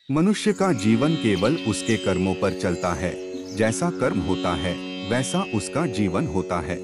मनुष्य का जीवन केवल उसके कर्मों पर चलता है। जैसा कर्म होता है वैसा उसका जीवन होता है।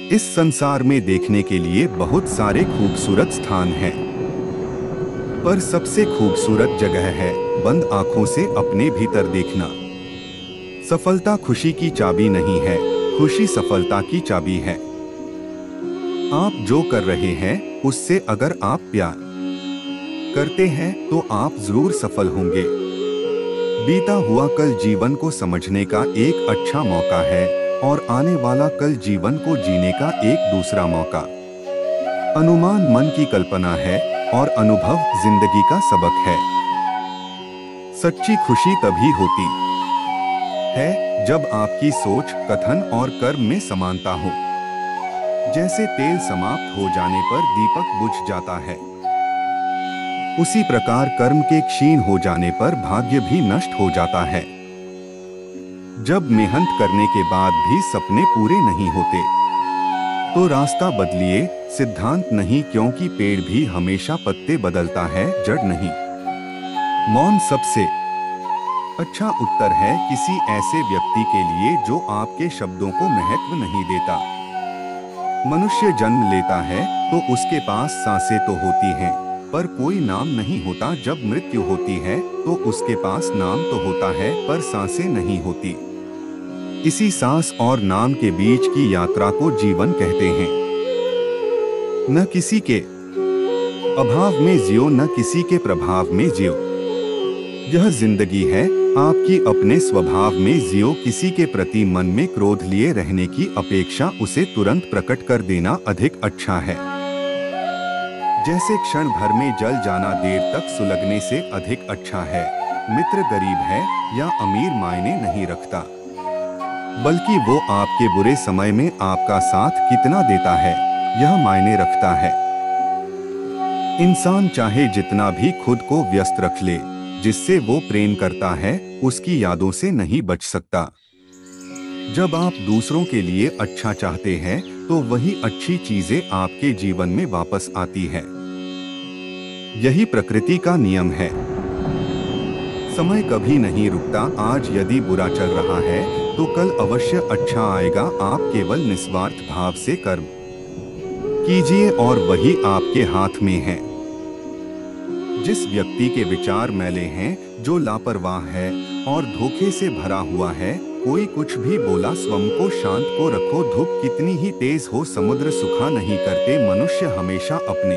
इस संसार में देखने के लिए बहुत सारे खूबसूरत स्थान हैं, पर सबसे खूबसूरत जगह है बंद आंखों से अपने भीतर देखना। सफलता खुशी की चाबी नहीं है, खुशी सफलता की चाबी है। आप जो कर रहे हैं उससे अगर आप प्यार करते हैं तो आप जरूर सफल होंगे। बीता हुआ कल जीवन को समझने का एक अच्छा मौका है और आने वाला कल जीवन को जीने का एक दूसरा मौका। अनुमान मन की कल्पना है और अनुभव जिंदगी का सबक है। सच्ची खुशी तभी होती है जब आपकी सोच, कथन और कर्म में समानता हो। जैसे तेल समाप्त हो जाने पर दीपक बुझ जाता है, उसी प्रकार कर्म के क्षीण हो जाने पर भाग्य भी नष्ट हो जाता है। जब मेहनत करने के बाद भी सपने पूरे नहीं होते तो रास्ता बदलिए, सिद्धांत नहीं, क्योंकि पेड़ भी हमेशा पत्ते बदलता है, जड़ नहीं। मौन सबसे अच्छा उत्तर है किसी ऐसे व्यक्ति के लिए जो आपके शब्दों को महत्व नहीं देता। मनुष्य जन्म लेता है तो उसके पास सांसें तो होती हैं, पर कोई नाम नहीं होता। जब मृत्यु होती है तो उसके पास नाम तो होता है पर सांसें नहीं होती। इसी सांस और नाम के बीच की यात्रा को जीवन कहते हैं। न किसी के अभाव में जियो, न किसी के प्रभाव में जियो। यह जिंदगी है, आपकी अपने स्वभाव में जियो। किसी के प्रति मन में क्रोध लिए रहने की अपेक्षा उसे तुरंत प्रकट कर देना अधिक अच्छा है। जैसे क्षण भर में जल जाना देर तक सुलगने से अधिक अच्छा है। मित्र गरीब है या अमीर मायने नहीं रखता, बल्कि वो आपके बुरे समय में आपका साथ कितना देता है यह मायने रखता है। इंसान चाहे जितना भी खुद को व्यस्त रख ले, जिससे वो प्रेम करता है उसकी यादों से नहीं बच सकता। जब आप दूसरों के लिए अच्छा चाहते हैं तो वही अच्छी चीजें आपके जीवन में वापस आती है। यही प्रकृति का नियम है। समय कभी नहीं रुकता। आज यदि बुरा चल रहा है तो कल अवश्य अच्छा आएगा। आप केवल निस्वार्थ भाव से कर्म कीजिए और वही आपके हाथ में है। जिस व्यक्ति के विचार मैले हैं, जो लापरवाह है और धोखे से भरा हुआ है, कोई कुछ भी बोला, स्वयं को शांत को रखो। धूप कितनी ही तेज हो समुद्र सुखा नहीं करते। मनुष्य हमेशा अपने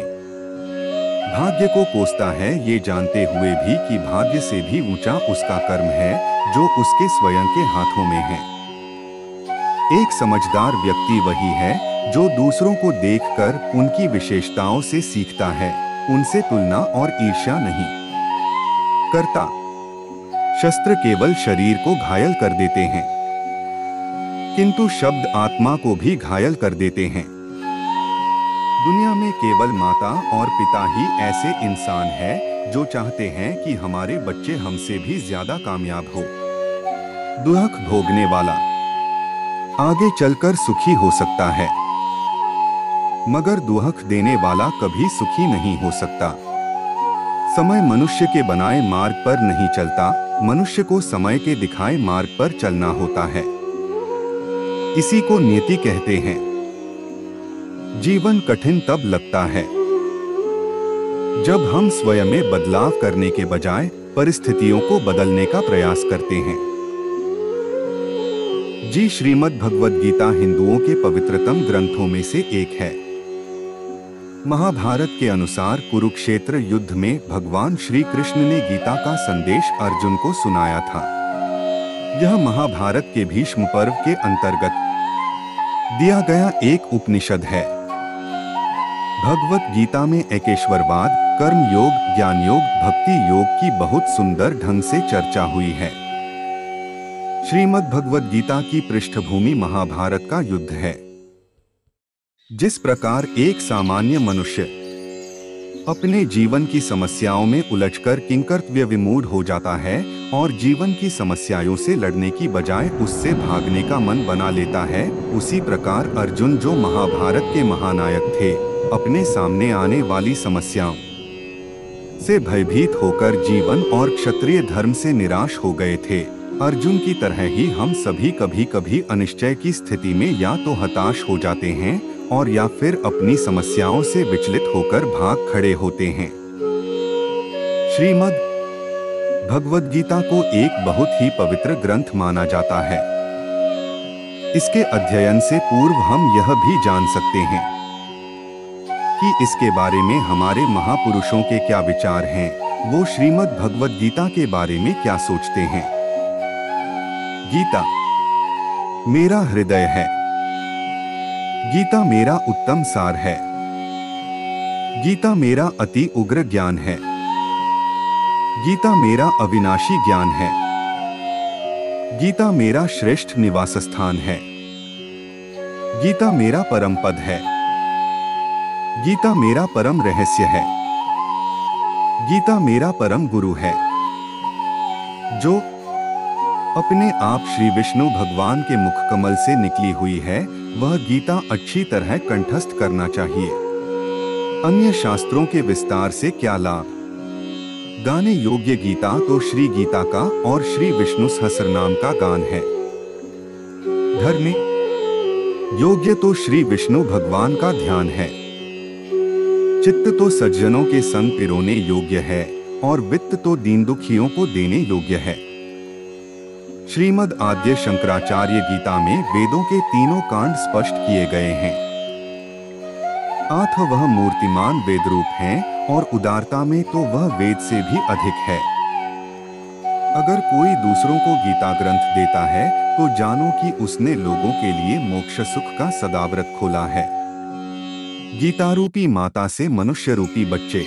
भाग्य को कोसता है, ये जानते हुए भी कि भाग्य से भी ऊंचा उसका कर्म है जो उसके स्वयं के हाथों में है। एक समझदार व्यक्ति वही है जो दूसरों को देखकर उनकी विशेषताओं से सीखता है, उनसे तुलना और ईर्ष्या नहीं करता। शस्त्र केवल शरीर को घायल कर देते हैं, किंतु शब्द आत्मा को भी घायल कर देते हैं। दुनिया में केवल माता और पिता ही ऐसे इंसान हैं जो चाहते हैं कि हमारे बच्चे हमसे भी ज्यादा कामयाब हो। दुख भोगने वाला आगे चलकर सुखी हो सकता है, मगर दुख देने वाला कभी सुखी नहीं हो सकता। समय मनुष्य के बनाए मार्ग पर नहीं चलता, मनुष्य को समय के दिखाए मार्ग पर चलना होता है। इसी को नियति कहते हैं। जीवन कठिन तब लगता है जब हम स्वयं में बदलाव करने के बजाय परिस्थितियों को बदलने का प्रयास करते हैं। जी, श्रीमद् भगवद गीता हिंदुओं के पवित्रतम ग्रंथों में से एक है। महाभारत के अनुसार कुरुक्षेत्र युद्ध में भगवान श्री कृष्ण ने गीता का संदेश अर्जुन को सुनाया था। यह महाभारत के भीष्म पर्व के अंतर्गत दिया गया एक उपनिषद है। भगवत गीता में एकेश्वरवाद, कर्म योग, ज्ञान योग, भक्ति योग की बहुत सुंदर ढंग से चर्चा हुई है। श्रीमद् भगवद गीता की पृष्ठभूमि महाभारत का युद्ध है। जिस प्रकार एक सामान्य मनुष्य अपने जीवन की समस्याओं में उलझकर किंकर्तव्य विमूढ़ हो जाता है और जीवन की समस्याओं से लड़ने की बजाय उससे भागने का मन बना लेता है, उसी प्रकार अर्जुन, जो महाभारत के महानायक थे, अपने सामने आने वाली समस्याओं से भयभीत होकर जीवन और क्षत्रिय धर्म से निराश हो गए थे। अर्जुन की तरह ही हम सभी कभी कभी अनिश्चय की स्थिति में या तो हताश हो जाते हैं और या फिर अपनी समस्याओं से विचलित होकर भाग खड़े होते हैं। श्रीमद् भगवद गीता को एक बहुत ही पवित्र ग्रंथ माना जाता है। इसके अध्ययन से पूर्व हम यह भी जान सकते हैं कि इसके बारे में हमारे महापुरुषों के क्या विचार हैं, वो श्रीमद् भगवद गीता के बारे में क्या सोचते हैं। गीता मेरा हृदय है, गीता मेरा उत्तम सार है, गीता मेरा अति उग्र ज्ञान है, गीता मेरा अविनाशी ज्ञान है, गीता मेरा श्रेष्ठ निवास स्थान है, गीता मेरा परम पद है, गीता मेरा परम रहस्य है, गीता मेरा परम गुरु है। जो अपने आप श्री विष्णु भगवान के मुख कमल से निकली हुई है, वह गीता अच्छी तरह कंठस्थ करना चाहिए। अन्य शास्त्रों के विस्तार से क्या लाभ। गाने योग्य गीता तो श्री गीता का और श्री विष्णु सहस्रनाम का गान है। धर्म योग्य तो श्री विष्णु भगवान का ध्यान है। चित्त तो सज्जनों के संग पिरोने योग्य है और वित्त तो दीन दुखियों को देने योग्य है। श्रीमद् आद्य शंकराचार्य गीता में वेदों के तीनों कांड स्पष्ट किए गए हैं। आथ वह मूर्तिमान वेद रूप हैं और उदारता में तो वह वेद से भी अधिक है। अगर कोई दूसरों को गीता ग्रंथ देता है तो जानो कि उसने लोगों के लिए मोक्ष सुख का सदाव्रत खोला है। गीता रूपी माता से मनुष्य रूपी बच्चे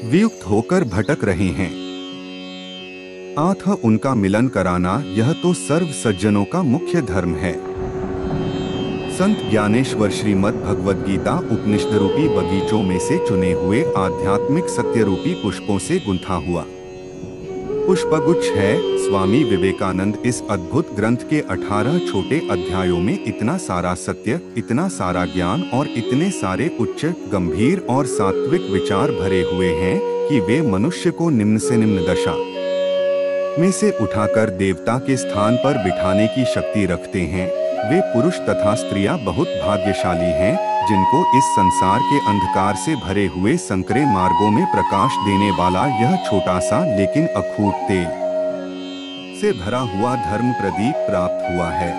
वियुक्त होकर भटक रहे हैं। आथ उनका मिलन कराना यह तो सर्व सज्जनों का मुख्य धर्म है। संत ज्ञानेश्वर श्रीमद् भगवद गीता उपनिषद रूपी बगीचों में से चुने हुए आध्यात्मिक सत्य रूपी पुष्पों से गुंथा हुआ पुष्पगुच्छ है। स्वामी विवेकानंद इस अद्भुत ग्रंथ के 18 छोटे अध्यायों में इतना सारा सत्य, इतना सारा ज्ञान और इतने सारे उच्च, गंभीर और सात्विक विचार भरे हुए हैं कि वे मनुष्य को निम्न से निम्न दशा में से उठाकर देवता के स्थान पर बिठाने की शक्ति रखते हैं। वे पुरुष तथा स्त्रियां बहुत भाग्यशाली हैं जिनको इस संसार के अंधकार से भरे हुए संकरे मार्गों में प्रकाश देने वाला यह छोटा सा लेकिन अखूट तेल से भरा हुआ धर्म प्रदीप प्राप्त हुआ है।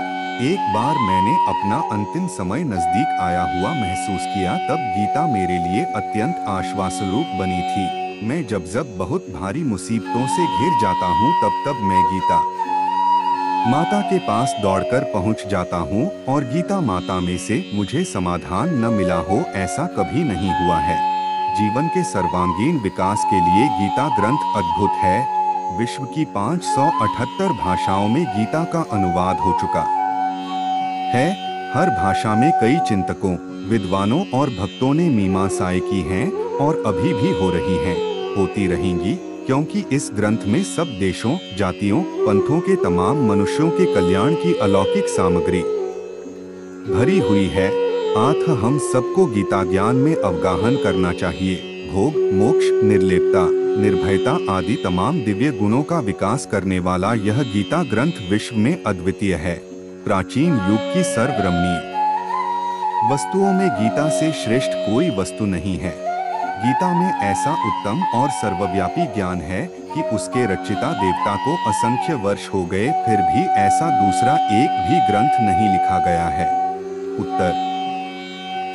एक बार मैंने अपना अंतिम समय नजदीक आया हुआ महसूस किया, तब गीता मेरे लिए अत्यंत आश्वासरूप बनी थी। मैं जब बहुत भारी मुसीबतों से घिर जाता हूँ तब मैं गीता माता के पास दौड़कर पहुँच जाता हूँ और गीता माता में से मुझे समाधान न मिला हो ऐसा कभी नहीं हुआ है। जीवन के सर्वांगीण विकास के लिए गीता ग्रंथ अद्भुत है। विश्व की 578 भाषाओं में गीता का अनुवाद हो चुका है। हर भाषा में कई चिंतकों, विद्वानों और भक्तों ने मीमांसाएं की हैं और अभी भी हो रही हैं, होती रहेंगी, क्योंकि इस ग्रंथ में सब देशों, जातियों, पंथों के तमाम मनुष्यों के कल्याण की अलौकिक सामग्री भरी हुई है। आथ हम सबको गीता ज्ञान में अवगाहन करना चाहिए। भोग, मोक्ष, निर्लेपता, निर्भयता आदि तमाम दिव्य गुणों का विकास करने वाला यह गीता ग्रंथ विश्व में अद्वितीय है। प्राचीन युग की सर्वरमणीय वस्तुओं में गीता से श्रेष्ठ कोई वस्तु नहीं है। गीता में ऐसा उत्तम और सर्वव्यापी ज्ञान है कि उसके रचिता देवता को असंख्य वर्ष हो गए, फिर भी ऐसा दूसरा एक भी ग्रंथ नहीं लिखा गया है। उत्तर: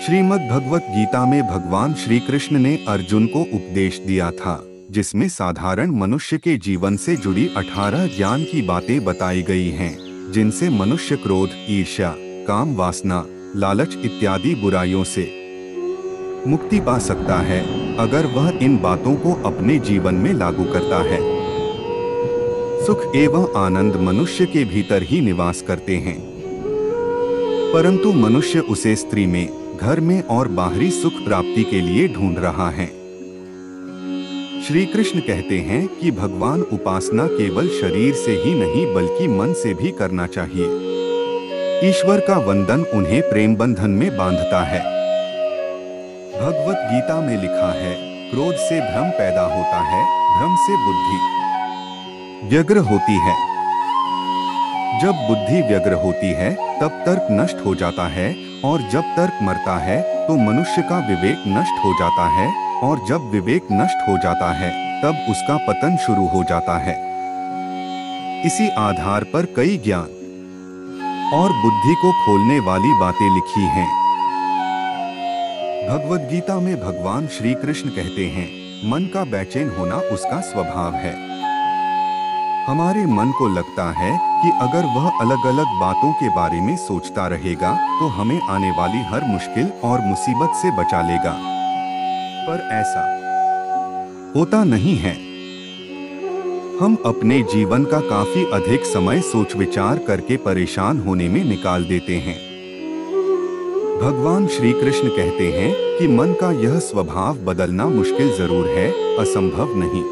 श्रीमद् भगवत गीता में भगवान श्री कृष्ण ने अर्जुन को उपदेश दिया था, जिसमें साधारण मनुष्य के जीवन से जुड़ी 18 ज्ञान की बातें बताई गई हैं, जिनसे मनुष्य क्रोध, ईर्ष्या, काम वासना, लालच इत्यादि बुराइयों से मुक्ति पा सकता है अगर वह इन बातों को अपने जीवन में लागू करता है। सुख एवं आनंद मनुष्य के भीतर ही निवास करते हैं, परंतु मनुष्य उसे स्त्री में, घर में और बाहरी सुख प्राप्ति के लिए ढूंढ रहा है। श्री कृष्ण कहते हैं कि भगवान उपासना केवल शरीर से ही नहीं बल्कि मन से भी करना चाहिए। ईश्वर का वंदन उन्हें प्रेम बंधन में बांधता है। भगवत गीता में लिखा है, क्रोध से भ्रम पैदा होता है, भ्रम से बुद्धि व्यग्र होती है। जब बुद्धि व्यग्र होती है तब तर्क नष्ट हो जाता है, और जब तर्क मरता है तो मनुष्य का विवेक नष्ट हो जाता है, और जब विवेक नष्ट हो जाता है तब उसका पतन शुरू हो जाता है। इसी आधार पर कई ज्ञान और बुद्धि को खोलने वाली बातें लिखी हैं। भगवद गीता में भगवान श्री कृष्ण कहते हैं, मन का बेचैन होना उसका स्वभाव है। हमारे मन को लगता है कि अगर वह अलग अलग बातों के बारे में सोचता रहेगा तो हमें आने वाली हर मुश्किल और मुसीबत से बचा लेगा, पर ऐसा होता नहीं है। हम अपने जीवन का काफी अधिक समय सोच विचार करके परेशान होने में निकाल देते हैं। भगवान श्री कृष्ण कहते हैं कि मन का यह स्वभाव बदलना मुश्किल जरूर है, असंभव नहीं।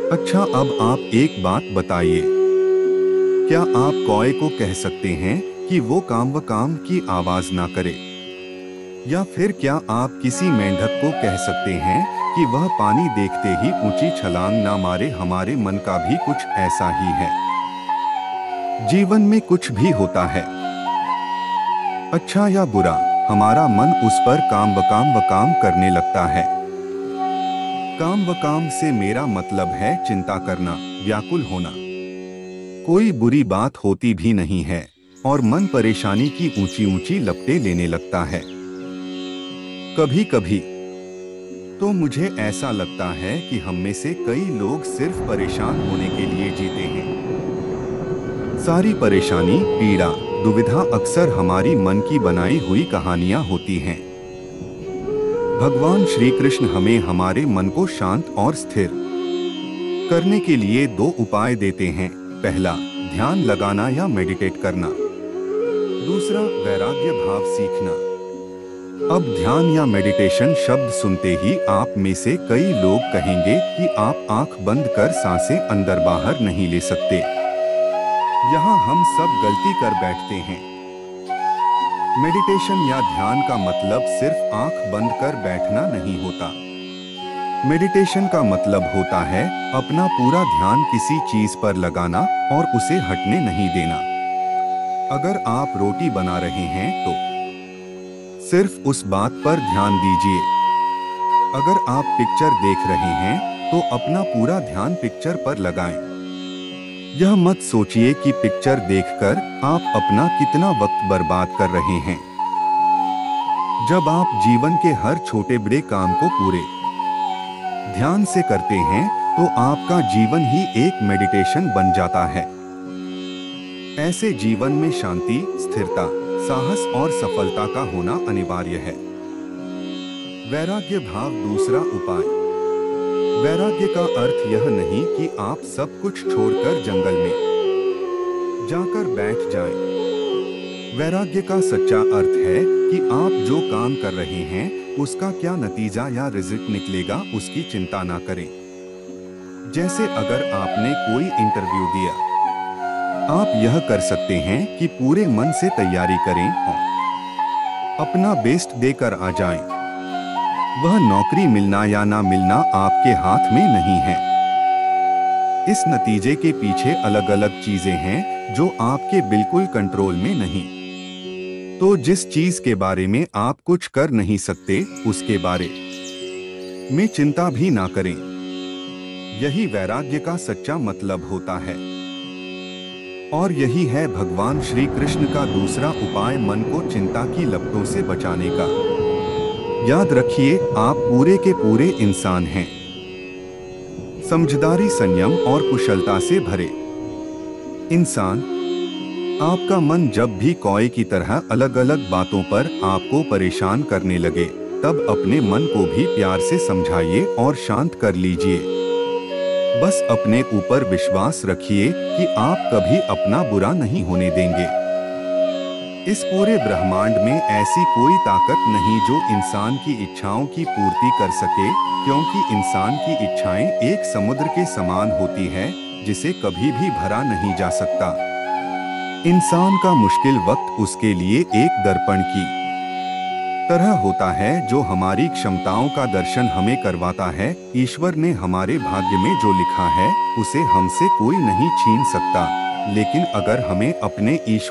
अच्छा, अब आप एक बात बताइए, क्या आप कौए को कह सकते हैं कि वो काम व काम की आवाज ना करे? या फिर क्या आप किसी मेंढक को कह सकते हैं कि वह पानी देखते ही ऊंची छलांग ना मारे? हमारे मन का भी कुछ ऐसा ही है। जीवन में कुछ भी होता है, अच्छा या बुरा, हमारा मन उस पर काम व काम करने लगता है। काम व काम से मेरा मतलब है चिंता करना, व्याकुल होना। कोई बुरी बात होती भी नहीं है और मन परेशानी की ऊंची ऊंची लपटें लेने लगता है। कभी कभी तो मुझे ऐसा लगता है कि हम में से कई लोग सिर्फ परेशान होने के लिए जीते हैं। सारी परेशानी, पीड़ा, दुविधा अक्सर हमारी मन की बनाई हुई कहानियां होती हैं। भगवान श्री कृष्ण हमें हमारे मन को शांत और स्थिर करने के लिए दो उपाय देते हैं। पहला, ध्यान लगाना या मेडिटेट करना। दूसरा, वैराग्य भाव सीखना। अब ध्यान या मेडिटेशन शब्द सुनते ही आप में से कई लोग कहेंगे कि आप आंख बंद कर सांसें अंदर बाहर नहीं ले सकते। यहाँ हम सब गलती कर बैठते हैं। मेडिटेशन या ध्यान का मतलब सिर्फ आंख बंद कर बैठना नहीं होता। मेडिटेशन का मतलब होता है अपना पूरा ध्यान किसी चीज पर लगाना और उसे हटने नहीं देना। अगर आप रोटी बना रहे हैं तो सिर्फ उस बात पर ध्यान दीजिए। अगर आप पिक्चर देख रहे हैं तो अपना पूरा ध्यान पिक्चर पर लगाएं। यह मत सोचिए कि पिक्चर देखकर आप अपना कितना वक्त बर्बाद कर रहे हैं। जब आप जीवन के हर छोटे बड़े काम को पूरे ध्यान से करते हैं तो आपका जीवन ही एक मेडिटेशन बन जाता है। ऐसे जीवन में शांति, स्थिरता, साहस और सफलता का होना अनिवार्य है। वैराग्य भाव दूसरा उपाय। वैराग्य का अर्थ यह नहीं कि आप सब कुछ छोड़कर जंगल में जाकर बैठ जाएं। वैराग्य का सच्चा अर्थ है कि आप जो काम कर रहे हैं उसका क्या नतीजा या रिजल्ट निकलेगा उसकी चिंता ना करें। जैसे अगर आपने कोई इंटरव्यू दिया, आप यह कर सकते हैं कि पूरे मन से तैयारी करें और अपना बेस्ट देकर आ जाएं। वह नौकरी मिलना या ना मिलना आपके हाथ में नहीं है। इस नतीजे के पीछे अलग अलग चीजें हैं जो आपके बिल्कुल कंट्रोल में नहीं। तो जिस चीज के बारे में आप कुछ कर नहीं सकते उसके बारे में चिंता भी ना करें। यही वैराग्य का सच्चा मतलब होता है। और यही है भगवान श्री कृष्ण का दूसरा उपाय मन को चिंता की लपटों से बचाने का। याद रखिए, आप पूरे के पूरे इंसान हैं, समझदारी, संयम और कुशलता से भरे इंसान। आपका मन जब भी कौए की तरह अलग अलग बातों पर आपको परेशान करने लगे तब अपने मन को भी प्यार से समझाइए और शांत कर लीजिए। बस अपने ऊपर विश्वास रखिए कि आप कभी अपना बुरा नहीं होने देंगे। इस पूरे ब्रह्मांड में ऐसी कोई ताकत नहीं जो इंसान की इच्छाओं की पूर्ति कर सके, क्योंकि इंसान की इच्छाएं एक समुद्र के समान होती है जिसे कभी भी भरा नहीं जा सकता। इंसान का मुश्किल वक्त उसके लिए एक दर्पण की तरह होता है जो हमारी क्षमताओं का दर्शन हमें करवाता है। ईश्वर ने हमारे भाग्य में जो लिखा है उसे हमसे कोई नहीं छीन सकता। लेकिन अगर हमें अपने ईश्वर